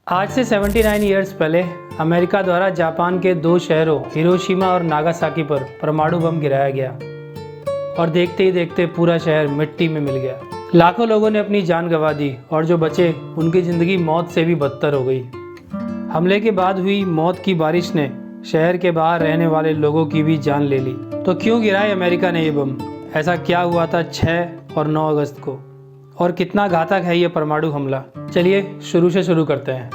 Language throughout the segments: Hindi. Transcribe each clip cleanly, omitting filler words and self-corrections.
आज से 79 ईयर्स पहले अमेरिका द्वारा जापान के दो शहरों हिरोशिमा और नागासाकी पर परमाणु बम गिराया गया और देखते ही देखते पूरा शहर मिट्टी में मिल गया। लाखों लोगों ने अपनी जान गंवा दी और जो बचे उनकी ज़िंदगी मौत से भी बदतर हो गई। हमले के बाद हुई मौत की बारिश ने शहर के बाहर रहने वाले लोगों की भी जान ले ली। तो क्यों गिराए अमेरिका ने ये बम? ऐसा क्या हुआ था 6 और 9 अगस्त को, और कितना घातक है ये परमाणु हमला? चलिए शुरू से शुरू करते हैं।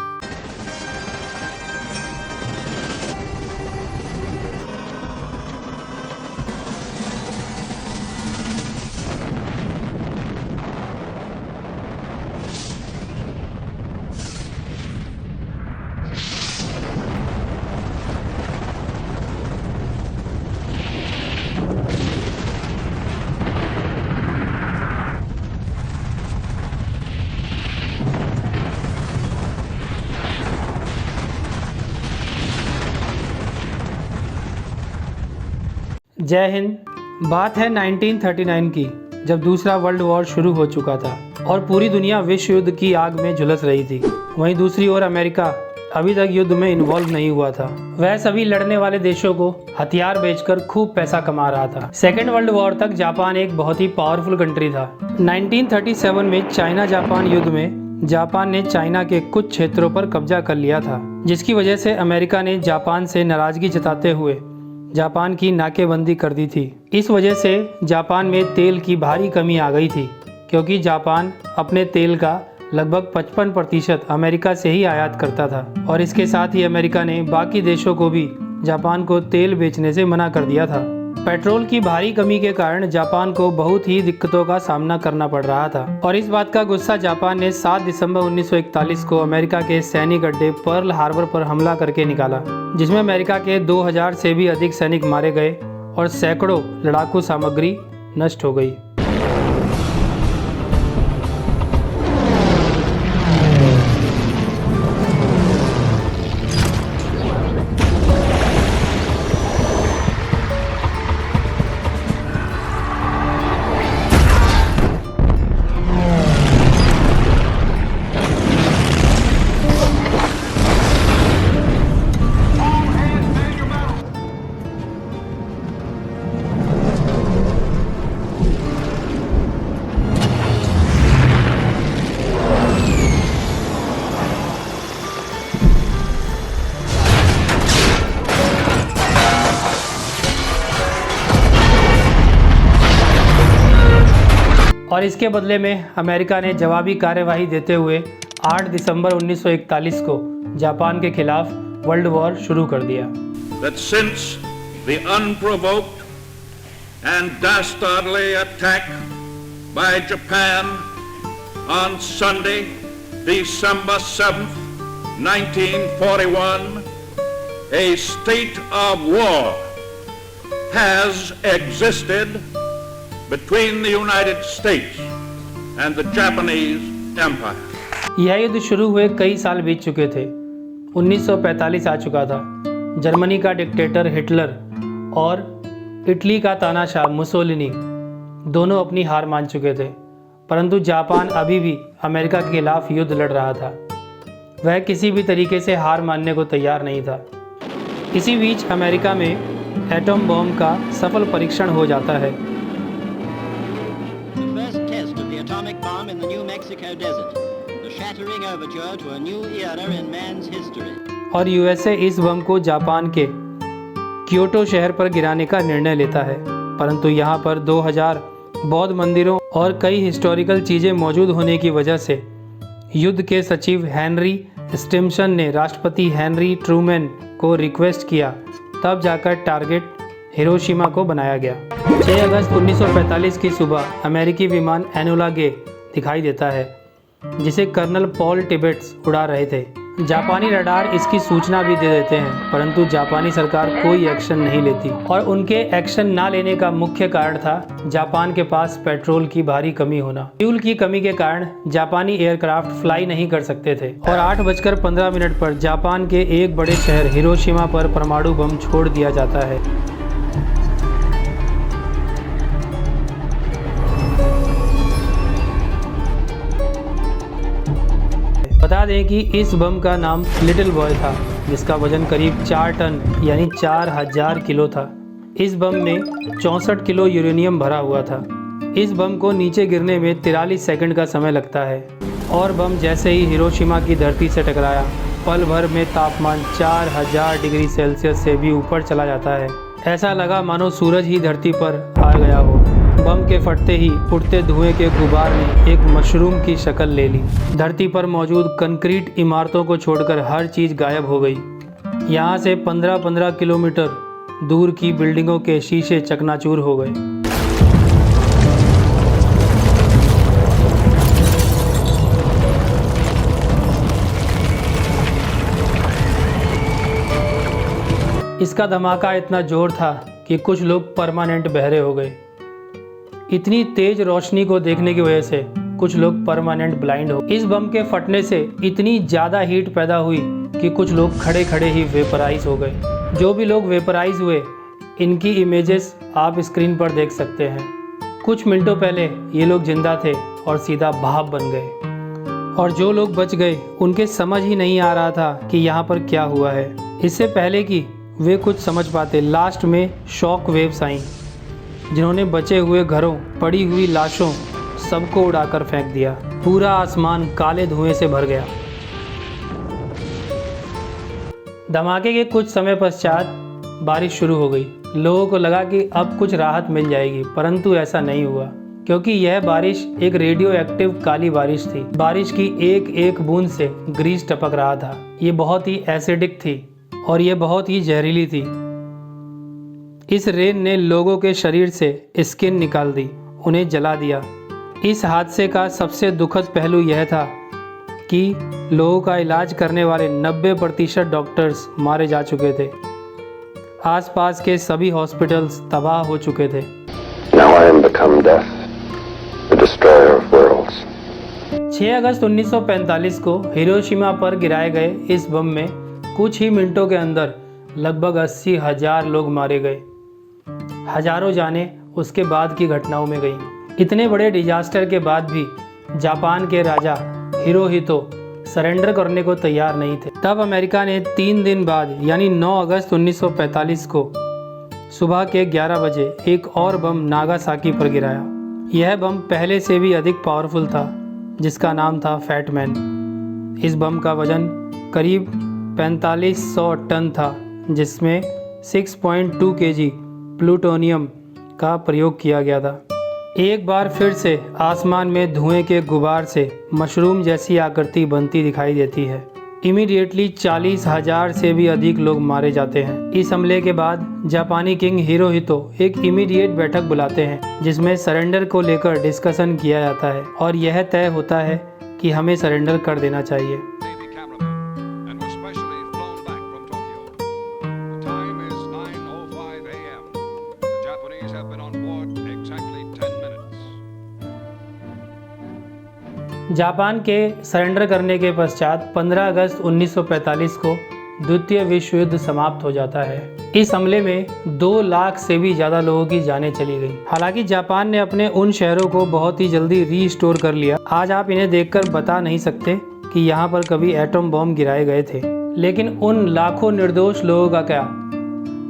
जय हिंद। बात है 1939 की, जब दूसरा वर्ल्ड वॉर शुरू हो चुका था और पूरी दुनिया विश्व युद्ध की आग में झुलस रही थी। वहीं दूसरी ओर अमेरिका अभी तक युद्ध में इन्वॉल्व नहीं हुआ था। वह सभी लड़ने वाले देशों को हथियार बेचकर खूब पैसा कमा रहा था। सेकेंड वर्ल्ड वॉर तक जापान एक बहुत ही पावरफुल कंट्री था। 1937 में चाइना जापान युद्ध में जापान ने चाइना के कुछ क्षेत्रों पर कब्जा कर लिया था, जिसकी वजह से अमेरिका ने जापान से नाराजगी जताते हुए जापान की नाकेबंदी कर दी थी। इस वजह से जापान में तेल की भारी कमी आ गई थी, क्योंकि जापान अपने तेल का लगभग 55% अमेरिका से ही आयात करता था और इसके साथ ही अमेरिका ने बाकी देशों को भी जापान को तेल बेचने से मना कर दिया था। पेट्रोल की भारी कमी के कारण जापान को बहुत ही दिक्कतों का सामना करना पड़ रहा था और इस बात का गुस्सा जापान ने 7 दिसंबर 1941 को अमेरिका के सैनिक अड्डे पर्ल हार्बर पर हमला करके निकाला, जिसमें अमेरिका के 2000 से भी अधिक सैनिक मारे गए और सैकड़ों लड़ाकू सामग्री नष्ट हो गई। और इसके बदले में अमेरिका ने जवाबी कार्यवाही देते हुए 8 दिसंबर 1941 को जापान के खिलाफ वर्ल्ड वॉर शुरू कर दिया। That since the unprovoked and dastardly attack by Japan on Sunday, December 7th, 1941, a state of war has existed between the United States and the Japanese Empire. यह युद्ध शुरू हुए कई साल बीत चुके थे। 1945 आ चुका था। जर्मनी का डिक्टेटर हिटलर और इटली का तानाशाह मुसोलिनी दोनों अपनी हार मान चुके थे, परंतु जापान अभी भी अमेरिका के खिलाफ युद्ध लड़ रहा था। वह किसी भी तरीके से हार मानने को तैयार नहीं था। इसी बीच अमेरिका में एटम बम का सफल परीक्षण हो जाता है। Atomic bomb in the New Mexico desert, the shattering overture to a new era in man's history. और यूएसए इस बम को जापान के क्योटो शहर पर गिराने का निर्णय लेता है, परंतु यहाँ पर 2000 बौद्ध मंदिरों और कई हिस्टोरिकल चीज़ें मौजूद होने की वजह से युद्ध के सचिव हेनरी स्टिम्सन ने राष्ट्रपति हेनरी ट्रूमैन को रिक्वेस्ट किया, तब जाकर टारगेट हिरोशिमा को बनाया गया। 6 अगस्त 1945 की सुबह अमेरिकी विमान एनोला गे दिखाई देता है, जिसे कर्नल पॉल टिबेट्स उड़ा रहे थे। जापानी रडार इसकी सूचना भी दे देते हैं, परंतु जापानी सरकार कोई एक्शन नहीं लेती और उनके एक्शन ना लेने का मुख्य कारण था जापान के पास पेट्रोल की भारी कमी होना। फ्यूल की कमी के कारण जापानी एयरक्राफ्ट फ्लाई नहीं कर सकते थे और 8:15 पर जापान के एक बड़े शहर हिरोशिमा पर परमाणु बम छोड़ दिया जाता है। बता दें कि इस बम का नाम लिटिल बॉय था, जिसका वजन करीब 4 टन यानी 4000 किलो था। इस बम में 64 किलो यूरेनियम भरा हुआ था। इस बम को नीचे गिरने में 43 सेकंड का समय लगता है और बम जैसे ही हिरोशिमा की धरती से टकराया, पल भर में तापमान 4000 डिग्री सेल्सियस से भी ऊपर चला जाता है। ऐसा लगा मानो सूरज ही धरती पर आ गया हो। बम के फटते ही उड़ते धुएं के गुबार ने एक मशरूम की शक्ल ले ली। धरती पर मौजूद कंक्रीट इमारतों को छोड़कर हर चीज़ गायब हो गई। यहाँ से 15-15 किलोमीटर दूर की बिल्डिंगों के शीशे चकनाचूर हो गए। इसका धमाका इतना जोर था कि कुछ लोग परमानेंट बहरे हो गए। इतनी तेज रोशनी को देखने की वजह से कुछ लोग परमानेंट ब्लाइंड हो। इस बम के फटने से इतनी ज़्यादा हीट पैदा हुई कि कुछ लोग खड़े खड़े ही वेपराइज हो गए। जो भी लोग वेपराइज हुए, इनकी इमेजेस आप स्क्रीन पर देख सकते हैं। कुछ मिनटों पहले ये लोग जिंदा थे और सीधा भाप बन गए, और जो लोग बच गए उनके समझ ही नहीं आ रहा था कि यहाँ पर क्या हुआ है। इससे पहले कि वे कुछ समझ पाते, लास्ट में शॉक वेव्स आईं, जिन्होंने बचे हुए घरों, पड़ी हुई लाशों सबको उड़ाकर फेंक दिया। पूरा आसमान काले धुएं से भर गया। धमाके के कुछ समय पश्चात बारिश शुरू हो गई। लोगों को लगा कि अब कुछ राहत मिल जाएगी, परंतु ऐसा नहीं हुआ, क्योंकि यह बारिश एक रेडियो एक्टिव काली बारिश थी। बारिश की एक एक बूंद से ग्रीस टपक रहा था। ये बहुत ही एसिडिक थी और ये बहुत ही जहरीली थी। इस रेन ने लोगों के शरीर से स्किन निकाल दी, उन्हें जला दिया। इस हादसे का सबसे दुखद पहलू यह था कि लोगों का इलाज करने वाले 90% डॉक्टर्स मारे जा चुके थे। आसपास के सभी हॉस्पिटल्स तबाह हो चुके थे। Now I am become death, the destroyer of worlds. 6 अगस्त 1945 को हिरोशिमा पर गिराए गए इस बम में कुछ ही मिनटों के अंदर लगभग 80,000 लोग मारे गए। हजारों जानें उसके बाद की घटनाओं में गईं। इतने बड़े डिजास्टर के बाद भी जापान के राजा हिरोहितो सरेंडर करने को तैयार नहीं थे। तब अमेरिका ने 3 दिन बाद यानी 9 अगस्त 1945 को सुबह के 11 बजे एक और बम नागासाकी पर गिराया। यह बम पहले से भी अधिक पावरफुल था, जिसका नाम था फैट मैन। इस बम का वजन करीब 4500 टन था, जिसमें 6.2 kg प्लूटोनियम का प्रयोग किया गया था। एक बार फिर से आसमान में धुएं के गुबार से मशरूम जैसी आकृति बनती दिखाई देती है। इमीडिएटली 40,000 से भी अधिक लोग मारे जाते हैं। इस हमले के बाद जापानी किंग हिरोहितो एक इमीडिएट बैठक बुलाते हैं, जिसमें सरेंडर को लेकर डिस्कशन किया जाता है और यह तय होता है कि हमें सरेंडर कर देना चाहिए। जापान के सरेंडर करने के पश्चात 15 अगस्त 1945 को द्वितीय विश्व युद्ध समाप्त हो जाता है। इस हमले में 2 लाख से भी ज़्यादा लोगों की जानें चली गई। हालांकि जापान ने अपने उन शहरों को बहुत ही जल्दी रीस्टोर कर लिया। आज आप इन्हें देखकर बता नहीं सकते कि यहाँ पर कभी एटम बॉम्ब गिराए गए थे, लेकिन उन लाखों निर्दोष लोगों का क्या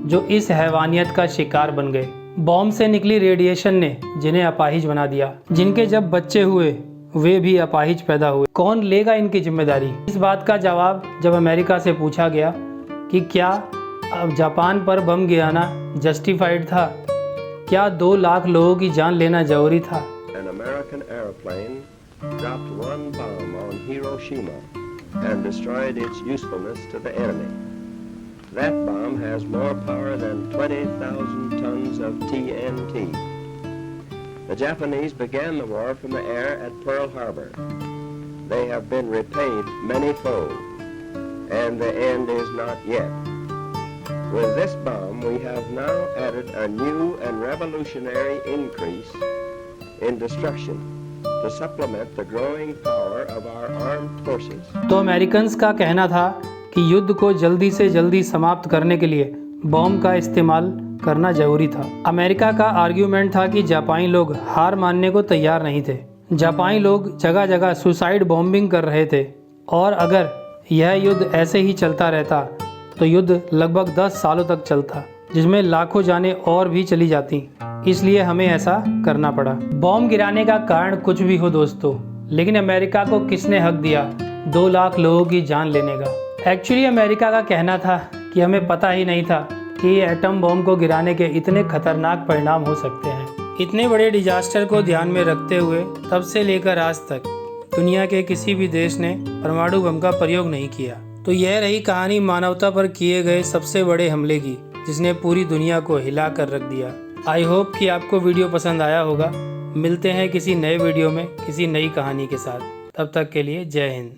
जो इस हैवानियत का शिकार बन गए। बॉम्ब से निकली रेडिएशन ने जिन्हें अपाहिज बना दिया। जिनके जब बच्चे हुए वे भी अपाहिज पैदा हुए। कौन लेगा इनकी जिम्मेदारी? इस बात का जवाब जब अमेरिका से पूछा गया कि क्या जापान पर बम गिराना जस्टिफाइड था, क्या 2 लाख लोगों की जान लेना जरूरी था? An American airplane dropped one bomb on Hiroshima and destroyed its usefulness to the enemy. That bomb has more power than 20,000 tons of TNT. The Japanese began the war from the air at Pearl Harbor. They have been repaid many-fold, and the end is not yet. With this bomb, we have now added a new and revolutionary increase in destruction to supplement the growing power of our armed forces. तो अमेरिकन्स का कहना था कि युद्ध को जल्दी से जल्दी समाप्त करने के लिए बॉम्ब का इस्तेमाल करना जरूरी था। अमेरिका का आर्ग्यूमेंट था कि जापानी लोग हार मानने को तैयार नहीं थे। जापानी लोग जगह जगह सुसाइड बॉम्बिंग कर रहे थे और अगर यह युद्ध ऐसे ही चलता रहता तो युद्ध लगभग 10 सालों तक चलता, जिसमें लाखों जानें और भी चली जाती। इसलिए हमें ऐसा करना पड़ा। बॉम्ब गिराने का कारण कुछ भी हो दोस्तों, लेकिन अमेरिका को किसने हक दिया 2 लाख लोगों की जान लेने का? एक्चुअली अमेरिका का कहना था कि हमें पता ही नहीं था कि एटम बॉम्ब को गिराने के इतने खतरनाक परिणाम हो सकते हैं। इतने बड़े डिजास्टर को ध्यान में रखते हुए तब से लेकर आज तक दुनिया के किसी भी देश ने परमाणु बम का प्रयोग नहीं किया। तो यह रही कहानी मानवता पर किए गए सबसे बड़े हमले की, जिसने पूरी दुनिया को हिला कर रख दिया। आई होप कि आपको वीडियो पसंद आया होगा। मिलते हैं किसी नए वीडियो में किसी नई कहानी के साथ। तब तक के लिए जय हिंद।